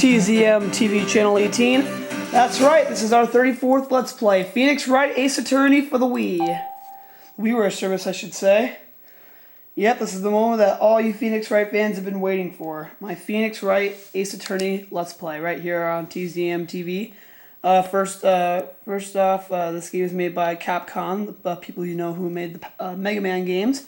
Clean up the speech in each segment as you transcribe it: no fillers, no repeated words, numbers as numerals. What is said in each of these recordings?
TZM TV Channel 18. That's right, this is our 34th Let's Play. Phoenix Wright Ace Attorney for the Wii. WiiWare service, I should say. Yep, this is the moment that all you Phoenix Wright fans have been waiting for. My Phoenix Wright Ace Attorney Let's Play, right here on TZM TV. First off, this game is made by Capcom, the people you know who made the Mega Man games,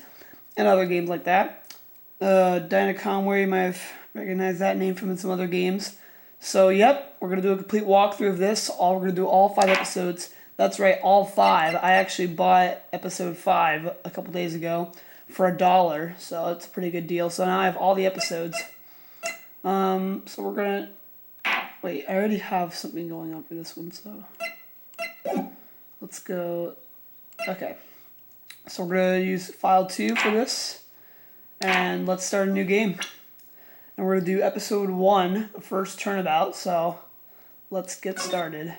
and other games like that. Dinah Conway, you might have recognized that name from some other games. So, yep, we're going to do a complete walkthrough of this. We're going to do all 5 episodes. That's right, all 5. I actually bought episode 5 a couple days ago for $1, so it's a pretty good deal. So now I have all the episodes. So we're going to... Wait, I already have something going on for this one, so... Let's go... Okay. So we're going to use file 2 for this. And let's start a new game. And we're going to do episode 1, the first turnabout, so let's get started.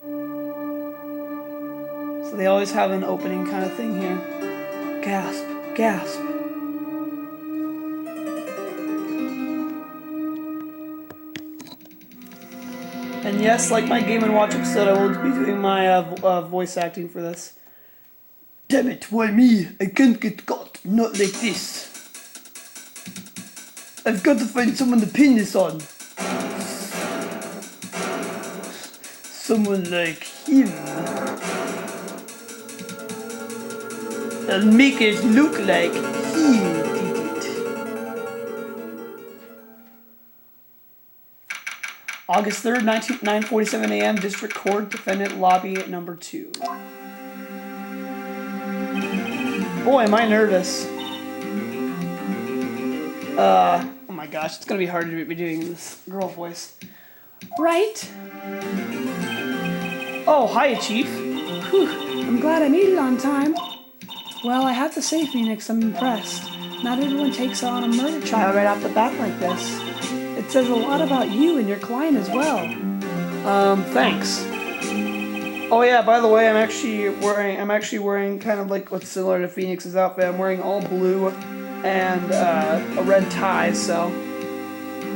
So they always have an opening kind of thing here. Gasp, gasp. And yes, like my Game & Watch episode, I will be doing my voice acting for this. Damn it, why me? I can't get caught. Not like this. I've got to find someone to pin this on. Someone like him. I'll make it look like he did it. August 3rd, 9:47 a.m. District Court, Defendant Lobby number 2. Boy, am I nervous. Oh my gosh, it's gonna be hard to be doing this girl voice. Right? Oh, hiya, Chief. Whew, I'm glad I made it on time. Well, I have to say, Phoenix, I'm impressed. Not everyone takes on a murder trial right off the bat like this. It says a lot about you and your client as well. Thanks. Oh yeah, by the way, I'm actually wearing kind of like what's similar to Phoenix's outfit. I'm wearing all blue and a red tie, so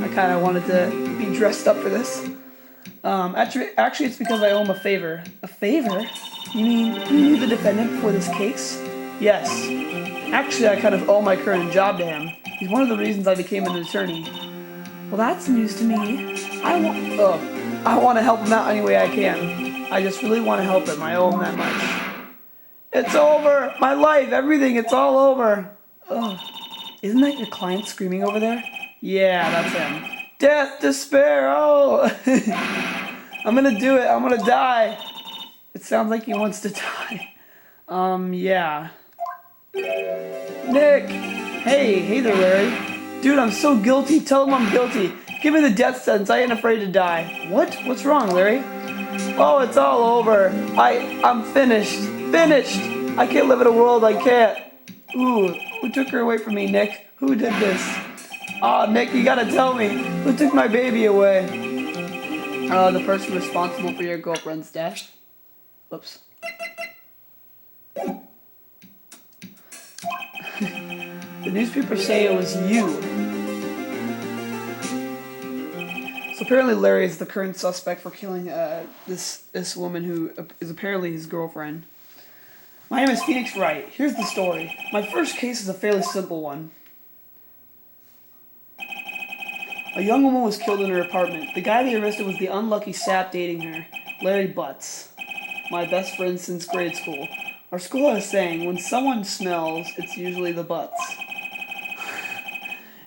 I kind of wanted to be dressed up for this. Actually, it's because I owe him a favor. A favor? You mean you knew the defendant for this case? Yes. Actually, I kind of owe my current job to him. He's one of the reasons I became an attorney. Well, that's news to me. I want to help him out any way I can. I just really want to help him. I owe him that much. It's over! My life, everything, it's all over! Ugh. Isn't that your client screaming over there? Yeah, that's him. Death, despair, oh! I'm gonna do it, I'm gonna die. It sounds like he wants to die. Yeah. Nick! Hey there, Larry. Dude, I'm so guilty, tell him I'm guilty. Give me the death sentence, I ain't afraid to die. What? What's wrong, Larry? Oh, it's all over. I'm finished. Finished! I can't live in a world I can't. Ooh, who took her away from me, Nick? Who did this? Aw, Nick, you gotta tell me. Who took my baby away? The person responsible for your girlfriend's death. Whoops. The newspapers say it was you. So apparently Larry is the current suspect for killing this woman who is apparently his girlfriend. My name is Phoenix Wright. Here's the story. My first case is a fairly simple one. A young woman was killed in her apartment. The guy they arrested was the unlucky sap dating her, Larry Butts, my best friend since grade school. Our school has a saying, when someone smells, it's usually the Butts.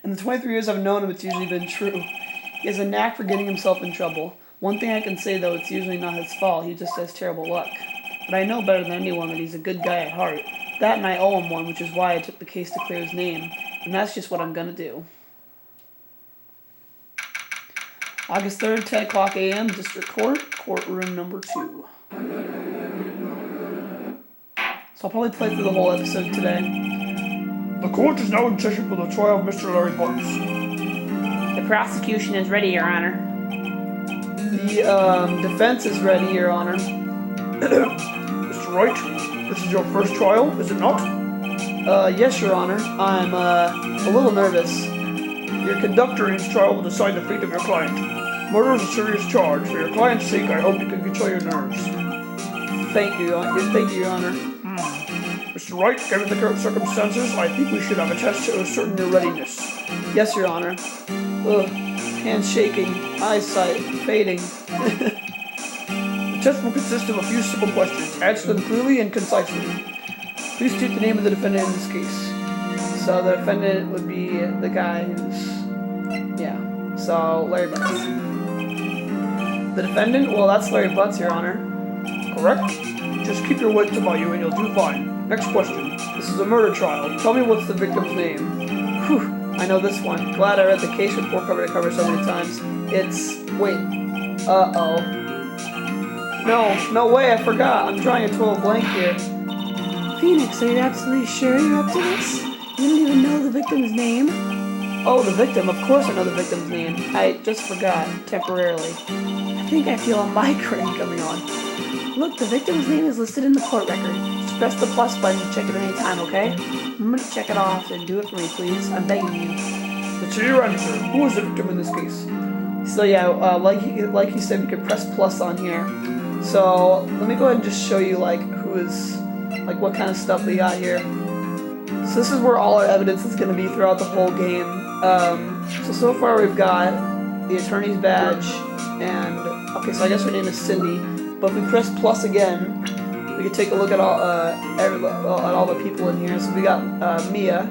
In the 23 years I've known him, it's usually been true. He has a knack for getting himself in trouble. One thing I can say, though, it's usually not his fault. He just has terrible luck. But I know better than anyone that he's a good guy at heart. That and I owe him one, which is why I took the case to clear his name. And that's just what I'm gonna do. August 3rd, 10 o'clock a.m., District Court, courtroom number 2. So I'll probably play through the whole episode today. The court is now in session for the trial of Mr. Larry Butts. The prosecution is ready, Your Honor. The defense is ready, Your Honor. Mr. Wright, this is your first trial, is it not? Yes, Your Honor. I'm a little nervous. Your conductor in this trial will decide the fate of your client. Murder is a serious charge. For your client's sake, I hope you can control your nerves. Thank you, Your Honor. Mr. Wright, given the current circumstances, I think we should have a test to ascertain your readiness. Yes, Your Honor. Ugh. Hands shaking, eyesight fading. The test will consist of a few simple questions. Answer them clearly and concisely. Please state the name of the defendant in this case. So the defendant would be the guy who's... Yeah. So, Larry Butts. The defendant? Well, that's Larry Butts, Your Honor. Correct? Just keep your wits about you and you'll do fine. Next question. This is a murder trial. Tell me what's the victim's name. Whew. I know this one. Glad I read the case report cover to cover so many times. It's... Wait. Uh-oh. No way, I forgot. I'm drawing a total blank here. Phoenix, are you absolutely sure you're up to this? You don't even know the victim's name? Oh, the victim. Of course I know the victim's name. I just forgot, temporarily. I think I feel a migraine coming on. Look, the victim's name is listed in the court record. Just press the plus button to check it any time, okay? Remember to check it off and do it for me, please. I'm begging you. Let's hear your answer. Who is the victim in this case? So yeah, like you said, we could press plus on here. So let me go ahead and just show you like who is, like what kind of stuff we got here. So this is where all our evidence is going to be throughout the whole game. So far we've got the attorney's badge and, okay, so I guess her name is Cindy. But if we press plus again, we can take a look at all the people in here. So we got Mia,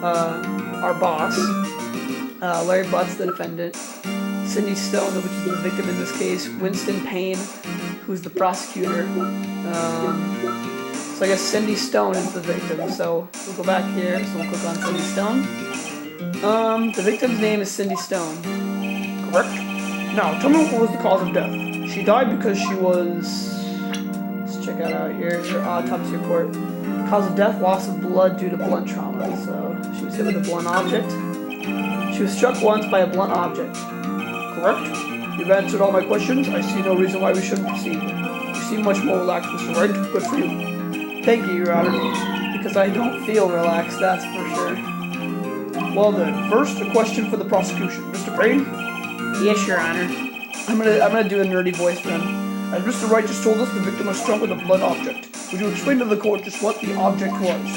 our boss, Larry Butts, the defendant, Cindy Stone, which is the victim in this case, Winston Payne, who's the prosecutor. So I guess Cindy Stone is the victim. So we'll go back here. So we'll click on Cindy Stone. The victim's name is Cindy Stone. Correct? Now, tell me what was the cause of death. She died because she was... Let's check it out here. Your autopsy report. Cause of death, loss of blood due to blunt trauma. So she was hit with a blunt object. She was struck once by a blunt object. Correct? You've answered all my questions. I see no reason why we shouldn't proceed. You seem much more relaxed, Mr. Wright. Good for you. Thank you, Your Honor. Because I don't feel relaxed, that's for sure. Well then, first a question for the prosecution. Mr. Payne? Yes, Your Honor. I'm gonna do a nerdy voice for him. As Mr. Wright just told us, the victim was struck with a blunt object. Would you explain to the court just what the object was?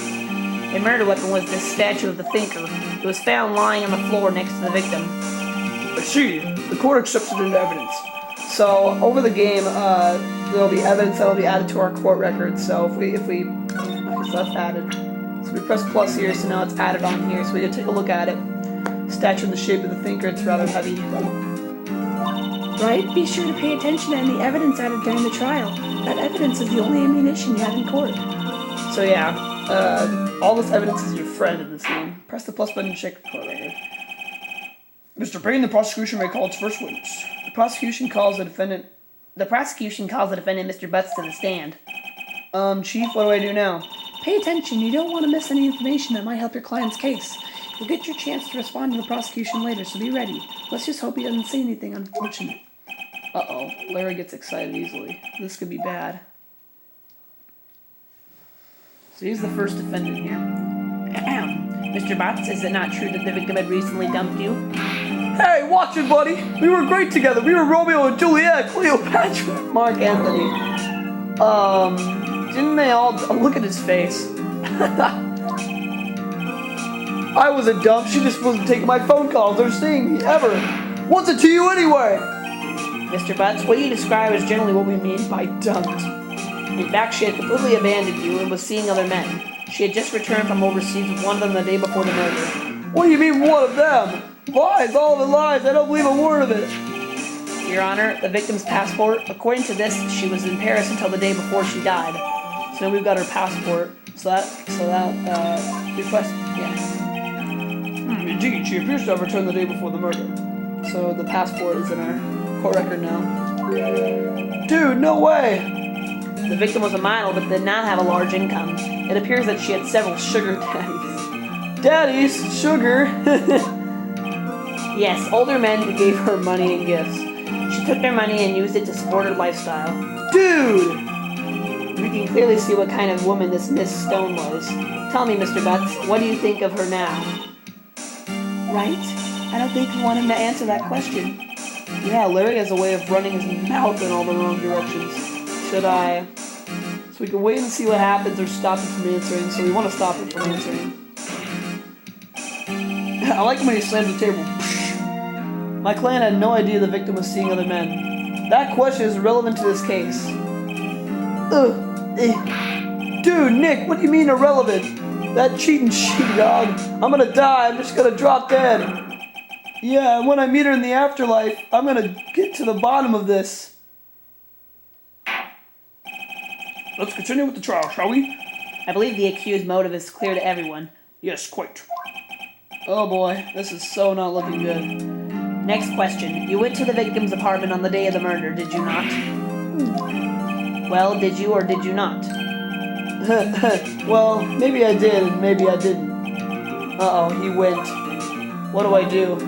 The murder weapon was this statue of the thinker. It was found lying on the floor next to the victim. I see. The court accepts it into evidence. So over the game, there'll be evidence that'll be added to our court record. So if we, okay, so that's added. So we press plus here, so now it's added on here. So we can take a look at it. Statue in the shape of the thinker. It's rather heavy. Right? Be sure to pay attention to any evidence added during the trial. That evidence is the only ammunition you have in court. So yeah, all this evidence is your friend in this game. Press the plus button to check the court record. Mr. Payne, the prosecution may call its first witness. The prosecution calls the defendant. The prosecution calls the defendant, Mr. Butts, to the stand. Chief, what do I do now? Pay attention. You don't want to miss any information that might help your client's case. You'll get your chance to respond to the prosecution later, so be ready. Let's just hope he doesn't say anything unfortunate. Uh-oh, Larry gets excited easily. This could be bad. So he's the first defendant here. Mr. Butts, is it not true that the victim had recently dumped you? Hey, watch it, buddy! We were great together. We were Romeo and Juliet, Cleopatra, Mark Anthony. Didn't they all... Oh, look at his face. I was a dump. She just wasn't taking my phone calls or seeing me, ever. What's it to you anyway? Mr. Butts, what you describe is generally what we mean by Dumped. In fact, she had completely abandoned you and was seeing other men. She had just returned from overseas with one of them the day before the murder. What do you mean, one of them? Lies, all of it lies. I don't believe a word of it. Your Honor, the victim's passport, according to this, she was in Paris until the day before she died. So now we've got her passport. Request, yeah. Indeed, she appears to have returned the day before the murder. So the passport is in our court record now. Dude, no way! The victim was a model but did not have a large income. It appears that she had several sugar daddies. Daddies? Sugar? Yes, older men who gave her money and gifts. She took their money and used it to support her lifestyle. Dude! We can clearly see what kind of woman this Miss Stone was. Tell me, Mr. Butts, what do you think of her now? Right? I don't think we want him to answer that question. Yeah, Larry has a way of running his mouth in all the wrong directions. Should I? So we can wait and see what happens or stop him from answering, so we want to stop him from answering. I like when he slams the table. My clan had no idea the victim was seeing other men. That question is irrelevant to this case. Dude, Nick, what do you mean irrelevant? That cheating sheepdog. I'm gonna die. I'm just gonna drop dead. Yeah, and when I meet her in the afterlife, I'm gonna get to the bottom of this. Let's continue with the trial, shall we? I believe the accused motive is clear to everyone. Yes, quite. Oh boy, this is so not looking good. Next question. You went to the victim's apartment on the day of the murder, did you not? Well, did you or did you not? Well, maybe I did and maybe I didn't. Uh-oh, he went. What do I do?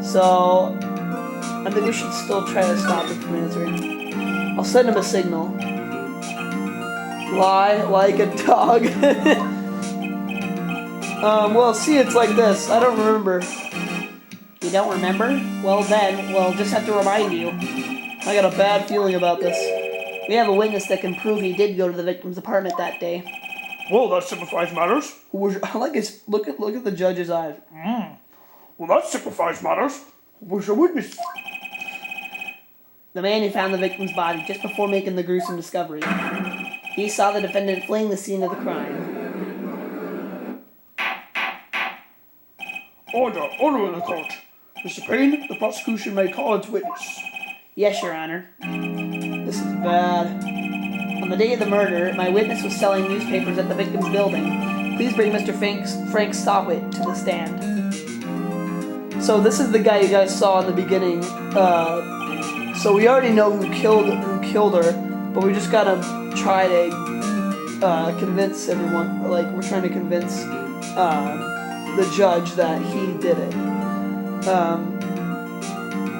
So, I think we should still try to stop him from answering. I'll send him a signal. Lie like a dog. Well, see, it's like this. I don't remember. You don't remember? Well then, we'll just have to remind you. I got a bad feeling about this. We have a witness that can prove he did go to the victim's apartment that day. Well, that simplifies matters. I like his look at the judge's eyes. Well, that simplifies matters. Where's the witness? The man who found the victim's body just before making the gruesome discovery. He saw the defendant fleeing the scene of the crime. Order in the court. Mr. Payne, the prosecution may call its witness. Yes, Your Honor. This is bad. On the day of the murder, my witness was selling newspapers at the victim's building. Please bring Mr. Frank Sawwhit to the stand. So this is the guy you guys saw in the beginning. So we already know who killed her, but we just gotta try to convince everyone. Like we're trying to convince the judge that he did it.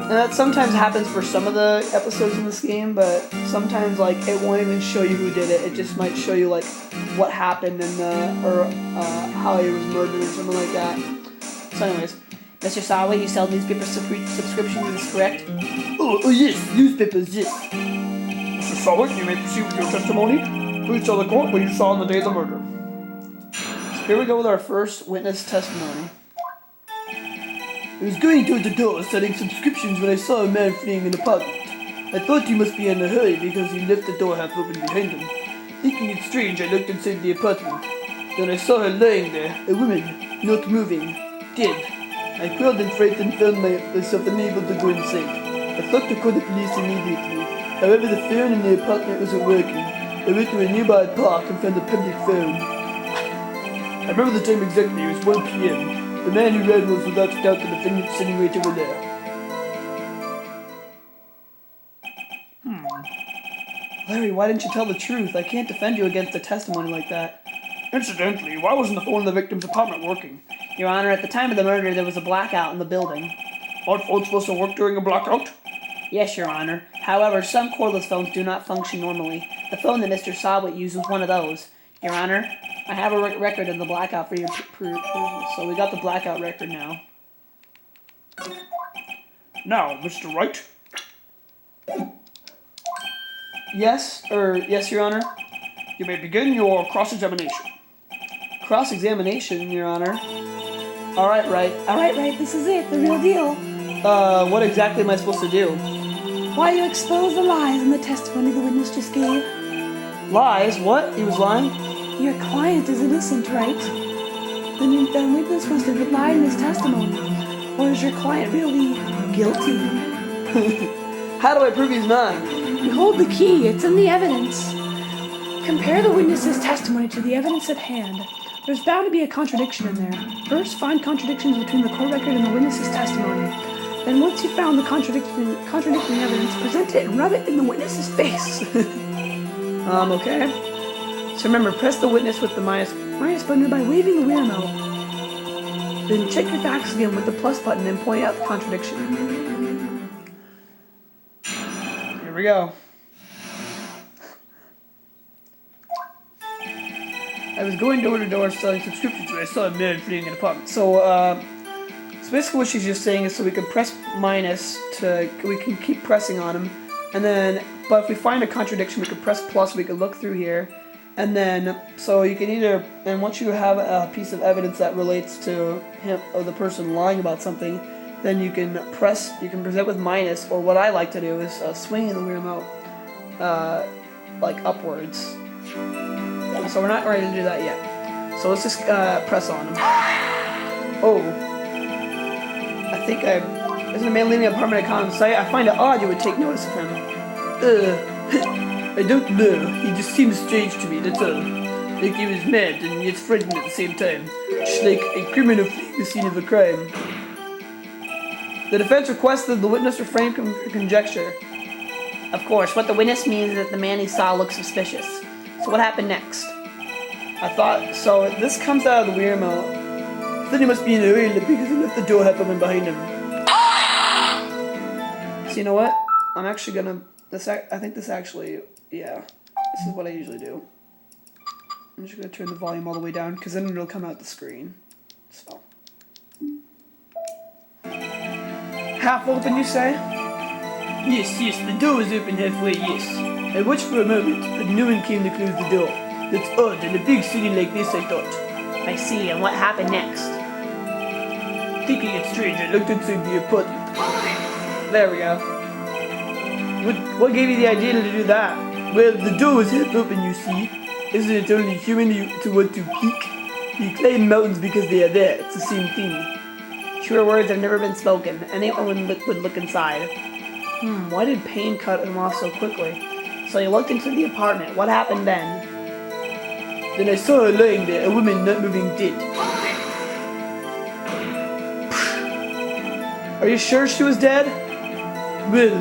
And that sometimes happens for some of the episodes in this game, but sometimes like it won't even show you who did it. It just might show you like what happened or how he was murdered or something like that. So anyways, Mr. Sawwhit, you sell newspaper subscriptions, is correct? oh yes, newspapers, yes. Mr. Sawwhit, you may proceed with your testimony. Please tell the court what you saw on the day of the murder. So here we go with our first witness testimony. I was going toward the door selling subscriptions when I saw a man fleeing an apartment. I thought he must be in a hurry because he left the door half open behind him. Thinking it strange, I looked inside the apartment. Then I saw her lying there, a woman, not moving, dead. I crawled in fright and found myself unable to go inside. I thought to call the police immediately. However, the phone in the apartment wasn't working. I went to a nearby park and found a public phone. I remember the time exactly, it was 1 p.m. The man who ran was without doubt the defendant sitting right over there. Larry, why didn't you tell the truth? I can't defend you against a testimony like that. Incidentally, why wasn't the phone in the victim's apartment working? Your Honor, at the time of the murder, there was a blackout in the building. Aren't phones supposed to work during a blackout? Yes, Your Honor. However, some cordless phones do not function normally. The phone that Mr. Sawwhit used was one of those. Your Honor, I have a record of the blackout for your perusal, so we got the blackout record now. Now, Mr. Wright. Yes, Your Honor. You may begin your cross-examination. Cross-examination, Your Honor. All right, Wright. All right, Wright, this is it, the real deal. What exactly am I supposed to do? Why you expose the lies in the testimony the witness just gave? Lies? What? He was lying? Your client is innocent, right? The witness must have lied in his testimony. Or is your client really guilty? How do I prove he's not? You hold the key, it's in the evidence. Compare the witness's testimony to the evidence at hand. There's bound to be a contradiction in there. First, find contradictions between the court record and the witness's testimony. Then once you've found the contradicting evidence, present it and rub it in the witness's face. Okay. So remember, press the witness with the minus button by waving the WiiWare remote. Then check your facts again with the plus button and point out the contradiction. Here we go. I was going door to door selling subscriptions when I saw a man fleeing an apartment. So, So basically what she's just saying is so we can press minus we can keep pressing on them, and then, but if we find a contradiction, we can press plus, we can look through here, and then, so you can either, and once you have a piece of evidence that relates to him, or the person lying about something, then you can present with minus, or what I like to do is swinging the Wii remote, like upwards. So we're not ready to do that yet. So let's just press on him. Oh. I think isn't a man leaving an apartment I caught in sight? I find it odd you would take notice of him. I don't know. He just seems strange to me, that's all. Like he was mad and yet frightened at the same time. Just like a criminal fleeing the scene of a crime. The defense requested the witness refrain from conjecture. Of course, what the witness means is that the man he saw looked suspicious. So what happened next? So this comes out of the Wii remote. Then he must be in a hurry because he left the door half open behind him. So you know what? I'm actually gonna, I think this actually, yeah. This is what I usually do. I'm just gonna turn the volume all the way down because then it'll come out the screen. So. Half open, you say? Yes, the door was open halfway, yes. I watched for a moment, but no one came to close the door. That's odd, in a big city like this, I thought. I see, and what happened next? Thinking it strange, I looked inside the apartment. There we go. What gave you the idea to do that? Well, the door was half open, you see. Isn't it only human to want to peek? You climb mountains because they are there. It's the same thing. Truer words have never been spoken. Anyone would look inside. Why did pain cut him off so quickly? So you looked into the apartment. What happened then? Then I saw her lying there, a woman not moving dead. Are you sure she was dead? Well,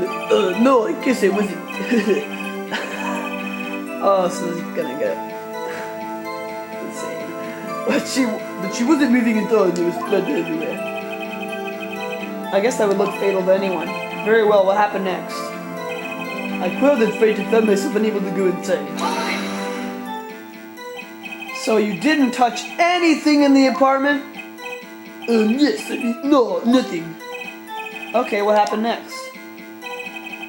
no, I guess I wasn't. Oh, so this is gonna get insane. But she wasn't moving at all, and there was blood everywhere. I guess that would look fatal to anyone. Very well, what happened next? I crawled and frightened, found myself unable to go inside. So you didn't touch anything in the apartment? Yes, no, nothing. Okay, what happened next?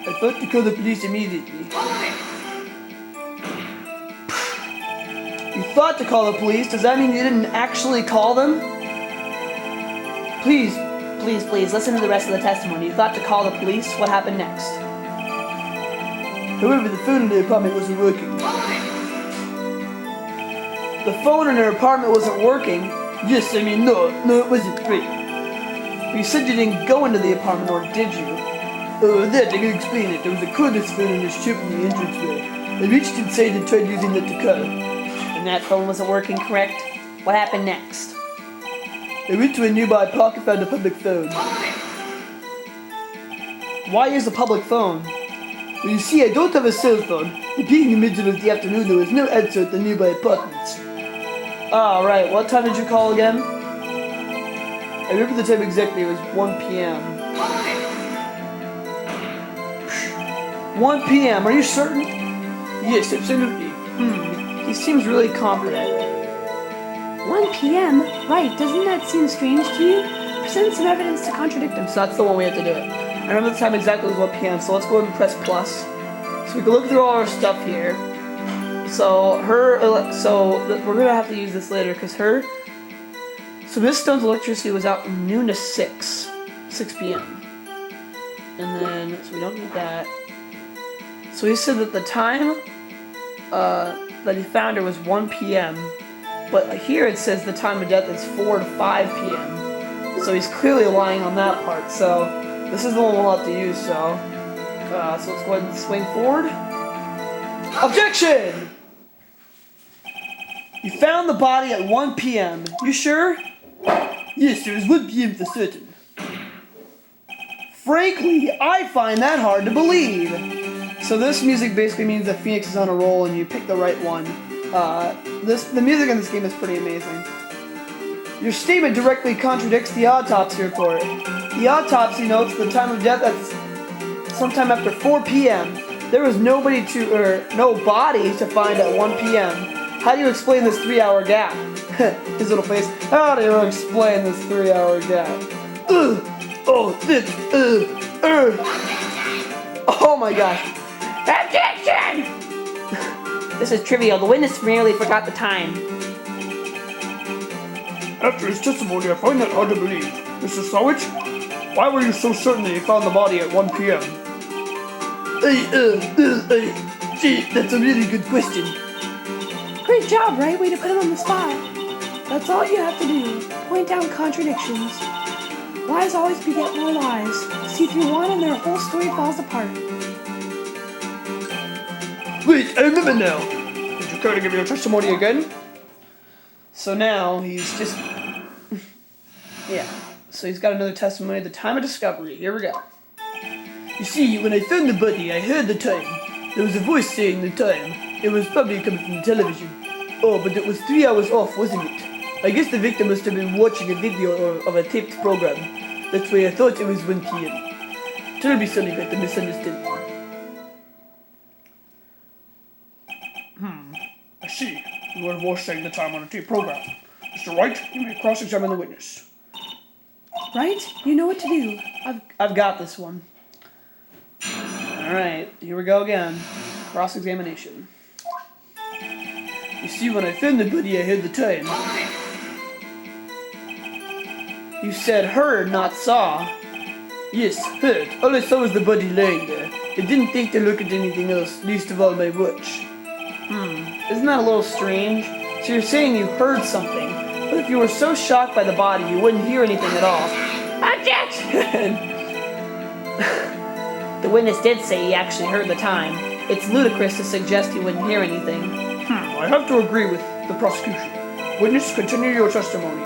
I thought to call the police immediately. You thought to call the police? Does that mean you didn't actually call them? Please, listen to the rest of the testimony. You thought to call the police? What happened next? However, the phone in the apartment wasn't working. The phone in her apartment wasn't working? Yes, no, it wasn't great. You said you didn't go into the apartment, or did you? Oh, that, I can explain it. There was a cordless phone in the ship in the entranceway. I reached inside and tried using that to call. And that phone wasn't working, correct? What happened next? I went to a nearby park and found a public phone. Why use a public phone? Well, you see, I don't have a cell phone. And being in the middle of the afternoon, there was no answer at the nearby apartments. Oh, right. What time did you call again? I remember the time exactly. It was 1 p.m. 1 p.m. Are you certain? Yes, absolutely. He seems really confident. 1 p.m.? Right, doesn't that seem strange to you? Present some evidence to contradict him. So that's the one we have to do it. I remember the time exactly was 1 p.m. So let's go ahead and press plus. So we can look through all our stuff here. So we're gonna have to use this later because so Miss Stone's electricity was out from noon to 6 p.m. And then, so we don't need that. So he said that the time that he found her was 1 p.m. But here it says the time of death is 4 to 5 p.m. So he's clearly lying on that part. So this is the one we'll have to use. So let's go ahead and swing forward. Objection! You found the body at 1 p.m. You sure? Yes, it was 1 p.m. for certain. Frankly, I find that hard to believe. So this music basically means that Phoenix is on a roll and you pick the right one. The music in this game is pretty amazing. Your statement directly contradicts the autopsy report. The autopsy notes the time of death that's sometime after 4 p.m. There was no body to find at 1 p.m. How do you explain this 3-hour gap? His little face. How do you explain this 3-hour gap? Oh my gosh. Objection! This is trivial. The witness merely forgot the time. After his testimony, I find that hard to believe. Mr. Sawwhit, why were you so certain that you found the body at 1 p.m.? Gee, that's a really good question. Great job, Wright. Way to put him on the spot. That's all you have to do. Point out contradictions. Lies always beget more lies. See through one and their whole story falls apart. Wait, I remember now. Would you care to give your testimony again? So now he's just... yeah. So he's got another testimony at the time of discovery. Here we go. You see, when I found the body, I heard the time. There was a voice saying the time. It was probably coming from the television. Oh, but it was 3 hours off, wasn't it? I guess the victim must have been watching a video of a taped program. That's why I thought it was 1 p.m. Tell me something about the misunderstanding. I see. You were watching the time on a tape program. Mr. Wright, you may cross-examine the witness. Right? You know what to do. I've got this one. Alright, here we go again. Cross-examination. You see, when I found the body, I heard the time. You said heard, not saw. Yes, heard. All I saw was the body laying there. I didn't think to look at anything else, least of all my watch. Isn't that a little strange? So you're saying you heard something, but if you were so shocked by the body, you wouldn't hear anything at all. Objection! The witness did say he actually heard the time. It's ludicrous to suggest he wouldn't hear anything. I have to agree with the prosecution. Witness, continue your testimony.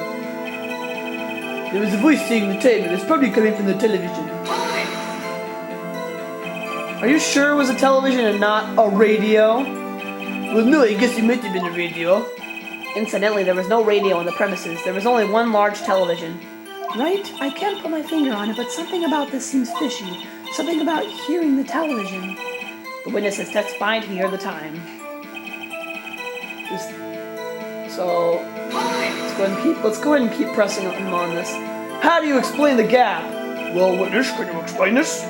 There was a voice saying the time. It was probably coming from the television. Are you sure it was a television and not a radio? Well, no, I guess it might have been a radio. Incidentally, there was no radio on the premises. There was only one large television. Right? I can't put my finger on it, but something about this seems fishy. Something about hearing the television. The witness has testified he heard the time. So let's go ahead and keep pressing him on this. How do you explain the gap? Well, witness, can you explain this?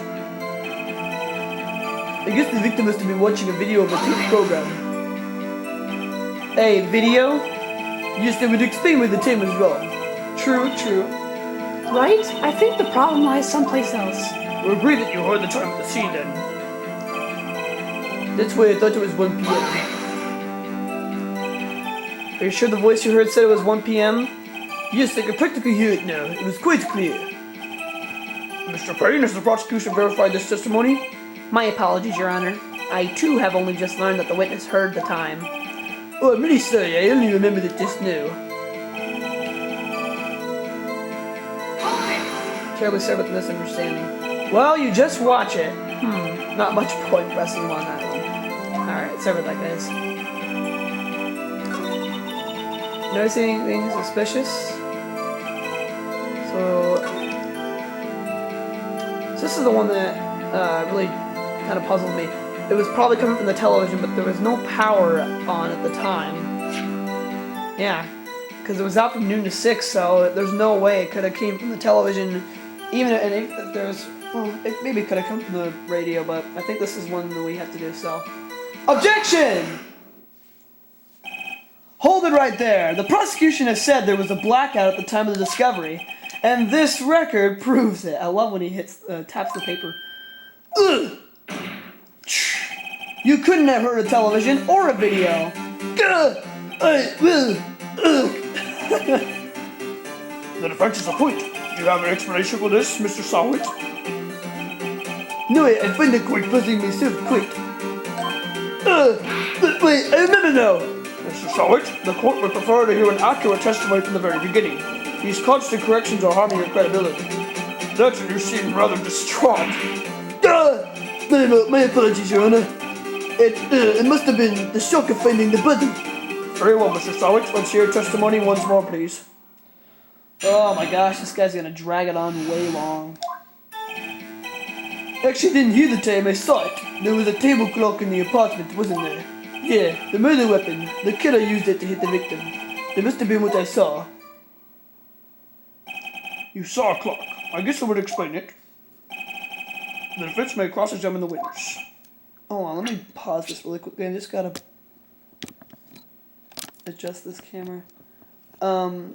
I guess the victim must have been watching a video of a taped program. A video? Yes, that would explain why the time was wrong. True. Right? I think the problem lies someplace else. We agree that you heard the time at the scene then. That's why I thought it was 1 p.m. Are you sure the voice you heard said it was 1 p.m.? Yes, I can practically hear it now. It was quite clear. Mr. Payne, has the prosecution verified this testimony? My apologies, Your Honor. I too have only just learned that the witness heard the time. Oh, I'm really sorry. I only remembered it just now. Terribly sorry about the misunderstanding. Well, you just watch it. Not much point pressing on that one. Alright, sorry about that, guys. Notice anything suspicious? So this is the one that really kind of puzzled me. It was probably coming from the television, but there was no power on at the time. Yeah, because it was out from noon to 6, so there's no way it could have came from the television. Even if there's, well, it maybe could have come from the radio, but I think this is one that we have to do. So, objection! Hold it right there. The prosecution has said there was a blackout at the time of the discovery, and this record proves it. I love when he taps the paper. Ugh. You couldn't have heard a television or a video. The defense is a point. Do you have an explanation for this, Mr. Sawwhit? No, I find it quite puzzling myself, quite. But wait, I remember now. Mr. Sawwhit, the court would prefer to hear an accurate testimony from the very beginning. These constant corrections are harming your credibility. That's when you seem rather distraught. My apologies, Your Honor. It must have been the shock of finding the body. Very well, Mr. Sawwhit. Let's hear your testimony once more, please. Oh my gosh, this guy's gonna drag it on way long. I actually didn't hear the time, I saw it. There was a table clock in the apartment, wasn't there? Yeah, the murder weapon. The killer used it to hit the victim. That must have been what I saw. You saw a clock. I guess I would explain it. The defense may cross-examine the witness. Hold on, let me pause this really quickly. I just gotta adjust this camera. But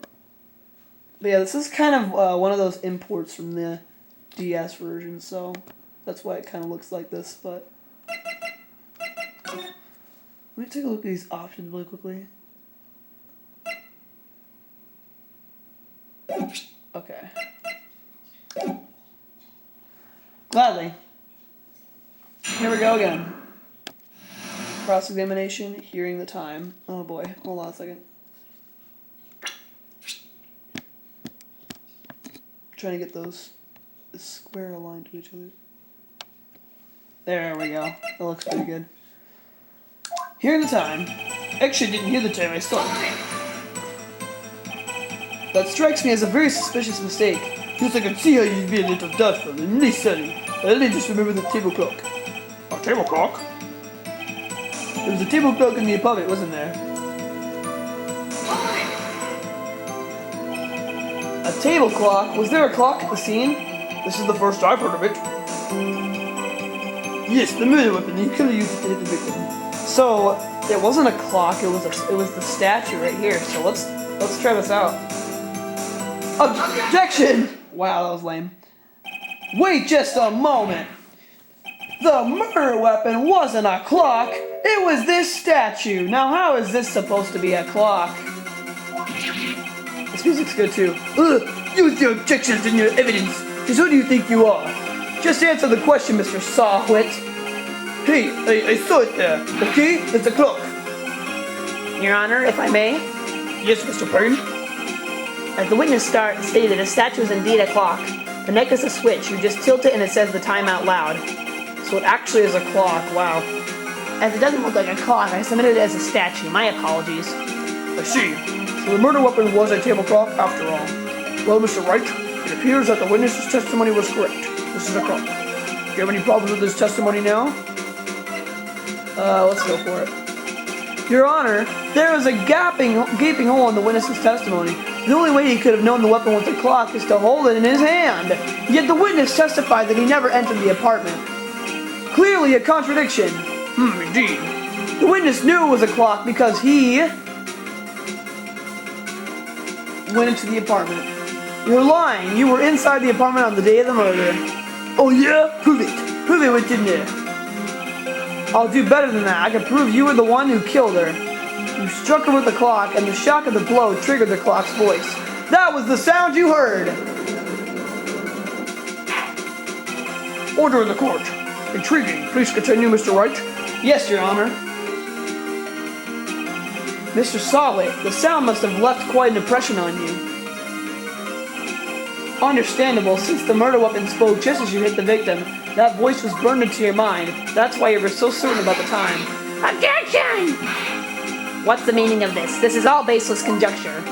yeah, this is kind of one of those imports from the DS version, so that's why it kind of looks like this. But let me take a look at these options really quickly. Okay. Gladly. Here we go again. Cross-examination, hearing the time. Oh boy, hold on a second. Trying to get those square aligned to each other. There we go. That looks pretty good. Hearing the time. Actually, I didn't hear the time I started. That strikes me as a very suspicious mistake. Yes, I can see how you'd be a little doubtful. And listen, I only just remember the table clock. A table clock? There was a table clock in the apartment, wasn't there? A table clock? Was there a clock at the scene? This is the first I've heard of it. Yes, the murder weapon. You could have used it to hit the victim. So it wasn't a clock. It was the statue right here. So let's try this out. Objection! Wow, that was lame. Wait just a moment. The murder weapon wasn't a clock. It was this statue. Now how is this supposed to be a clock? This music's good too. Use your objections and your evidence. Because who do you think you are? Just answer the question, Mr. Sawwhit. Hey, I saw it there. Okay, it's a clock. Your Honor, if I may, Yes, Mr. Payne. as the witness stated, a statue is indeed a clock. The neck is a switch. You just tilt it and it says the time out loud. So it actually is a clock. Wow. As it doesn't look like a clock, I submitted it as a statue. My apologies. I see. So the murder weapon was a table clock after all. Well, Mr. Wright, it appears that the witness's testimony was correct. This is a clock. Do you have any problems with this testimony now? Let's go for it. Your Honor, there is a gaping hole in the witness's testimony. The only way he could have known the weapon was a clock is to hold it in his hand. Yet the witness testified that he never entered the apartment. Clearly a contradiction. Indeed. The witness knew it was a clock because he went into the apartment. You're lying. You were inside the apartment on the day of the murder. Oh yeah? Prove it. Prove it what's in there. I'll do better than that. I can prove you were the one who killed her. You struck her with the clock, and the shock of the blow triggered the clock's voice. That was the sound you heard! Order in the court. Intriguing. Please continue, Mr. Wright. Yes, Your Honor. Mr. Sawwhit, the sound must have left quite an impression on you. Understandable, since the murder weapon spoke just as you hit the victim. That voice was burned into your mind. That's why you were so certain about the time. Objection! What's the meaning of this? This is all baseless conjecture.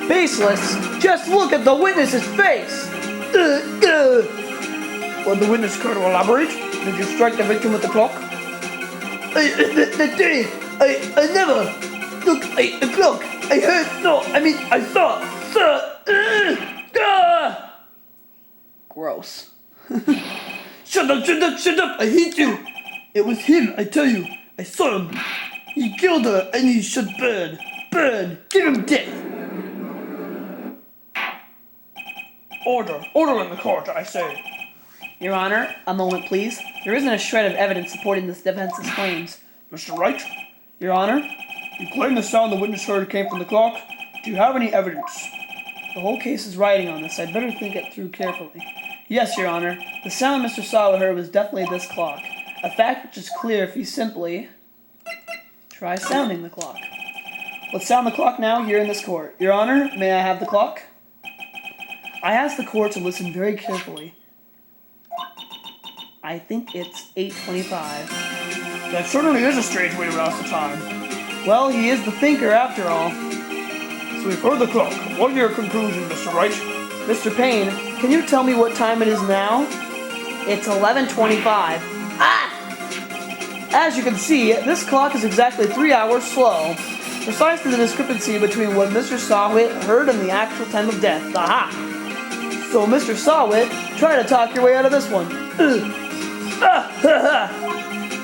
Baseless? Just look at the witness's face! Will the witness care to elaborate? Did you strike the victim with the clock? That day, I never. Look, the clock. I heard. No, I mean, I saw. Sir. Gross. Shut up, shut up, shut up. I hate you. It was him, I tell you. I saw him. He killed her and he should burn. Burn. Give him death. Order. Order in the court, I say. Your Honor, a moment please. There isn't a shred of evidence supporting this defense's claims. Mr. Wright, Your Honor, you claim the sound the witness heard came from the clock. Do you have any evidence? the whole case is riding on this. I'd better think it through carefully. Yes, Your Honor, the sound Mr. Sawwhit heard was definitely this clock. A fact which is clear if you simply try sounding the clock. Let's sound the clock now here in this court. Your Honor, may I have the clock? I ask the court to listen very carefully. I think it's 8:25. That certainly is a strange way to rouse the time. Well, he is the thinker after all. So we've heard the clock. What are your conclusions, Mr. Wright? Mr. Payne, can you tell me what time it is now? It's 11:25. As you can see, this clock is exactly 3 hours slow. Precisely the discrepancy between what Mr. Sawwhit heard and the actual time of death. Aha! So, Mr. Sawwhit, try to talk your way out of this one.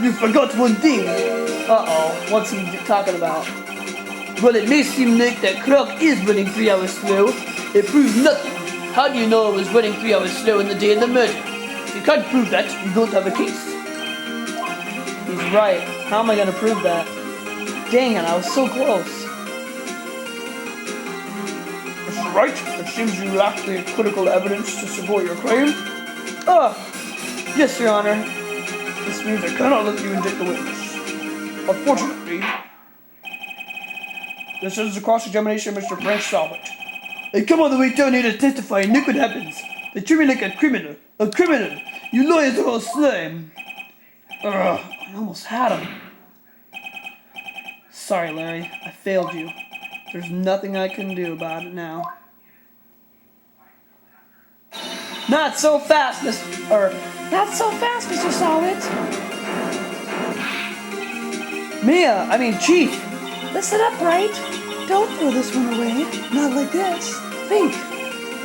You forgot one thing. Uh-oh, what's he talking about? Well, it may seem like that clock is running 3 hours slow. It proves nothing. How do you know it was running 3 hours slow in the day of the murder? If you can't prove that, you don't have a case. He's right. How am I going to prove that? Dang it, I was so close. Mr. Wright, it seems you lack the critical evidence to support your claim. Yes, Your Honor. This means I cannot let you indict the witness. Unfortunately, this is the cross-examination of Mr. Frank Sawwhit. I come all the way down here to testify, and look what happens. They treat me like a criminal. A criminal! You lawyers are all slime. Ugh, I almost had him. Sorry, Larry. I failed you. There's nothing I can do about it now. Not so fast, Not so fast, Mr. Sawwhit. Chief. Listen up, Wright. Don't throw this one away. Not like this. Think.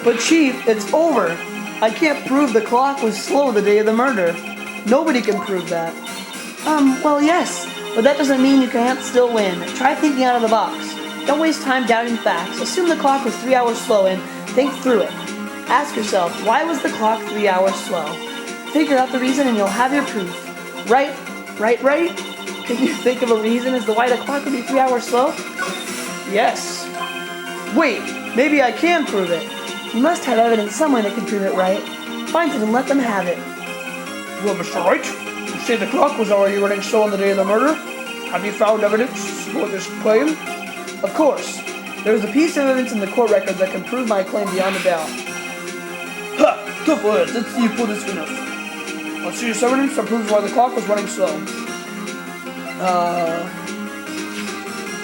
But Chief, it's over. I can't prove the clock was slow the day of the murder. Nobody can prove that. Well, yes, but that doesn't mean you can't still win. Try thinking out of the box. Don't waste time doubting facts. Assume the clock was 3 hours slow and think through it. Ask yourself, why was the clock 3 hours slow? Figure out the reason and you'll have your proof. Right? Can you think of a reason as to why the clock would be 3 hours slow? Yes. Wait, maybe I can prove it. You must have evidence somewhere that can prove it, right? Find it and let them have it. Well, Mr. Wright, you say the clock was already running slow on the day of the murder. Have you found evidence to support this claim? Of course. There's a piece of evidence in the court record that can prove my claim beyond a doubt. Ha! Tough words. Let's see you pull this one off. I'll see this evidence that proves why the clock was running slow.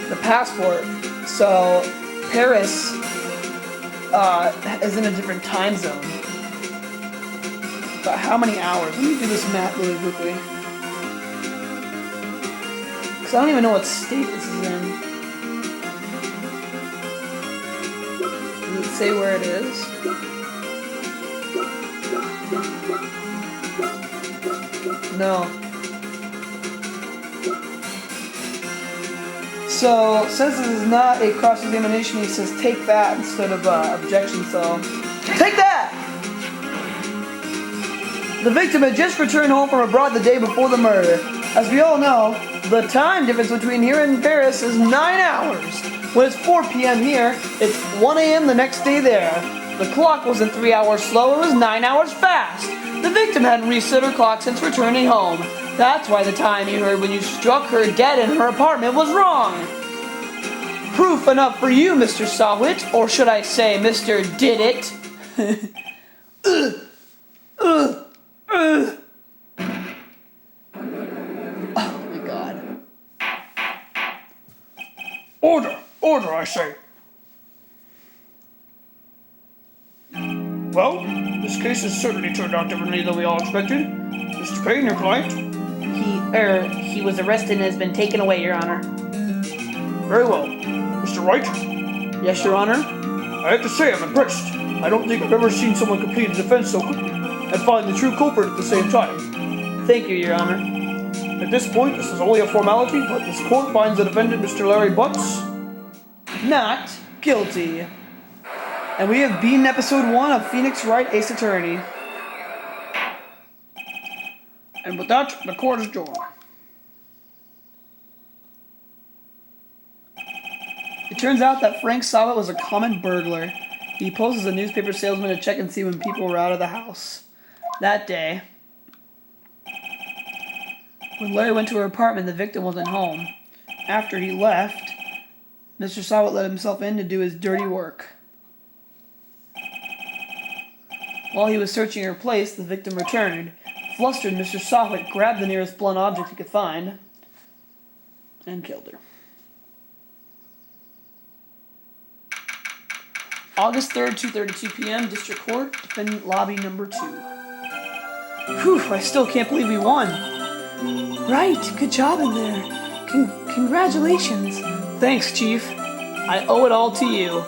The passport. So, Paris is in a different time zone. But how many hours? Let me do this math really quickly. Because I don't even know what state this is in. Does it say where it is? No. So, since this is not a cross-examination, he says take that instead of objection, so... Take that! The victim had just returned home from abroad the day before the murder. As we all know, the time difference between here and Paris is 9 hours. When it's 4 p.m. here, it's 1 a.m. the next day there. The clock wasn't 3 hours slow, it was 9 hours fast. The victim hadn't reset her clock since returning home. That's why the time you heard when you struck her dead in her apartment was wrong. Proof enough for you, Mr. Sawwhit, or should I say, Mr. Did It. Oh my God. Order, I say. Well, this case has certainly turned out differently than we all expected. Mr. Payne, your client? He was arrested and has been taken away, Your Honor. Very well. Mr. Wright? Yes, Your Honor? I have to say I'm impressed. I don't think I've ever seen someone complete a defense so quickly and find the true culprit at the same time. Thank you, Your Honor. At this point, this is only a formality, but this court finds the defendant, Mr. Larry Butts, not guilty. And we have beaten episode 1 of Phoenix Wright Ace Attorney. and with that, the court is adjourned. It turns out that Frank Sawwhit was a common burglar. He posed as a newspaper salesman to check and see when people were out of the house. That day, when Larry went to her apartment, the victim wasn't home. After he left, Mr. Sawwhit let himself in to do his dirty work. While he was searching her place, the victim returned. Flustered, Mr. Sawwhit grabbed the nearest blunt object he could find and killed her. August 3rd, 2:32 p.m., District Court, Defendant Lobby Number 2. Whew, I still can't believe we won. Right, good job in there. Congratulations. Thanks, Chief. I owe it all to you.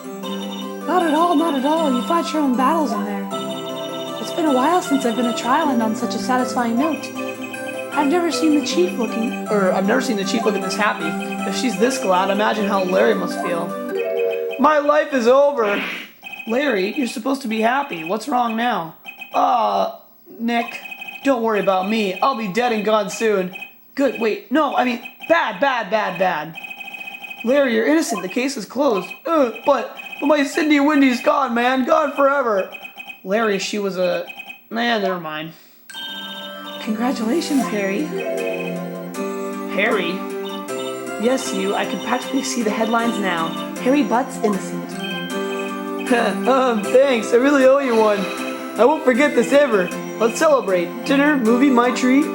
Not at all, not at all. You fought your own battles in there. been a while since I've been a trial and on such a satisfying note. I've never seen the chief looking. I've never seen the chief looking this happy. If she's this glad, imagine how Larry must feel. My life is over. Larry, you're supposed to be happy. What's wrong now? Nick, don't worry about me. I'll be dead and gone soon. Good, wait, no, I mean, bad. Larry, you're innocent. The case is closed. But my Cindy Wendy's gone, man. Gone forever. Larry, she was a... Man, never mind. Congratulations, Harry. Harry? Yes, you. I can practically see the headlines now. Harry Butt's innocent. Thanks. I really owe you one. I won't forget this ever. Let's celebrate. Dinner, movie, my treat.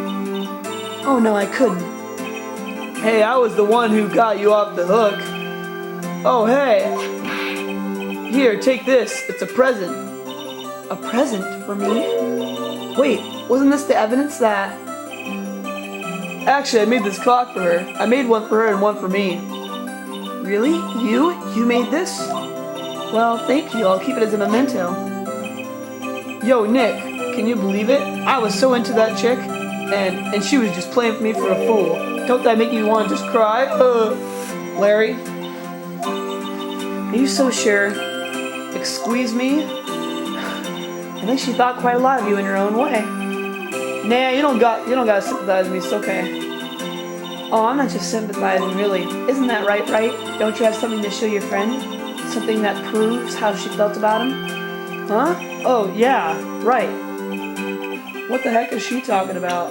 Oh no, I couldn't. Hey, I was the one who got you off the hook. Oh, hey. Here, take this. It's a present. A present for me? Wait, wasn't this the evidence that... Actually, I made this clock for her. I made one for her and one for me. Really? You? You made this? Well, thank you. I'll keep it as a memento. Yo, Nick, can you believe it? I was so into that chick, and she was just playing me for a fool. Don't that make you want to just cry? Larry? Are you so sure? Squeeze me? I think she thought quite a lot of you in her own way. Nah, you don't gotta sympathize with me, it's okay. Oh, I'm not just sympathizing, really. Isn't that right, Wright? Don't you have something to show your friend? Something that proves how she felt about him? Huh? Oh, yeah, right. What the heck is she talking about?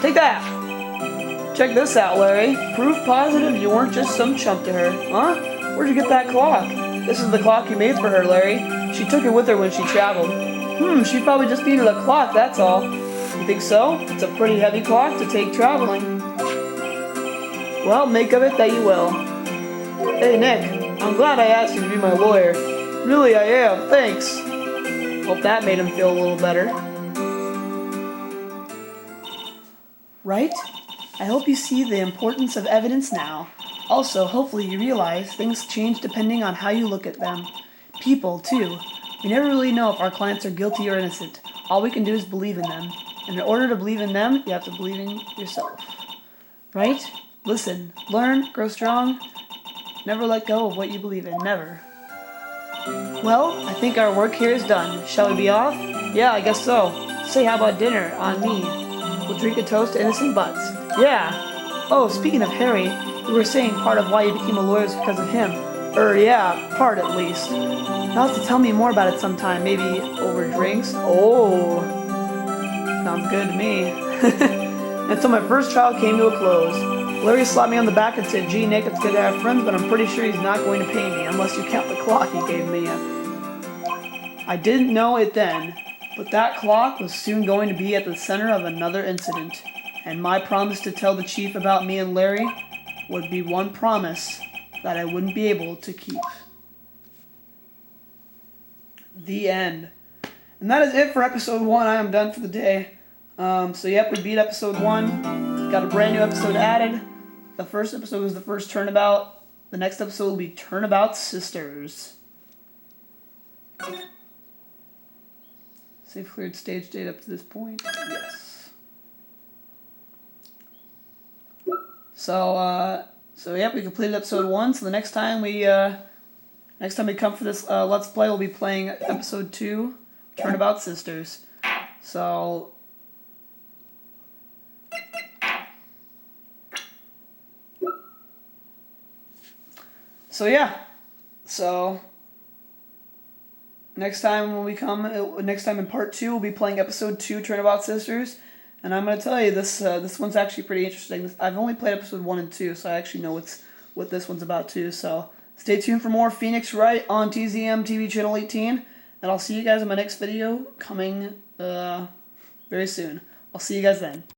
Take that! Check this out, Larry. Proof positive you weren't just some chump to her. Huh? Where'd you get that clock? This is the clock you made for her, Larry. She took it with her when she traveled. She probably just needed a clock, that's all. You think so? It's a pretty heavy clock to take traveling. Well, make of it that you will. Hey, Nick. I'm glad I asked you to be my lawyer. Really, I am. Thanks. Hope that made him feel a little better. Right? I hope you see the importance of evidence now. Also, hopefully you realize things change depending on how you look at them. People, too. We never really know if our clients are guilty or innocent. All we can do is believe in them. And in order to believe in them, you have to believe in yourself. Right? Listen, learn, grow strong. Never let go of what you believe in. Never. Well, I think our work here is done. Shall we be off? Yeah, I guess so. Say, how about dinner on me? We'll drink a toast to innocent butts. Yeah. Oh, speaking of Harry, you were saying part of why you became a lawyer is because of him. Yeah, part at least. You'll have to tell me more about it sometime, maybe over drinks. Oh, sounds good to me. Until my first trial came to a close. Larry slapped me on the back and said, "Gee, Nick, it's good to have friends, but I'm pretty sure he's not going to pay me unless you count the clock he gave me." I didn't know it then, but that clock was soon going to be at the center of another incident. And my promise to tell the chief about me and Larry would be one promise that I wouldn't be able to keep. The end. And that is it for episode 1. I am done for the day. So yep, we beat episode 1. Got a brand new episode added. The first episode was the first Turnabout. The next episode will be Turnabout Sisters. Save cleared stage date up to this point. Yes. So yep, we completed episode 1. So the next time we come for this Let's Play, we'll be playing episode 2, Turnabout Sisters. So yeah. So next time in part 2, we'll be playing episode 2, Turnabout Sisters. And I'm going to tell you, this one's actually pretty interesting. I've only played episode 1 and 2, so I actually know what this one's about too. So stay tuned for more Phoenix Wright on TZM TV Channel 18. And I'll see you guys in my next video coming very soon. I'll see you guys then.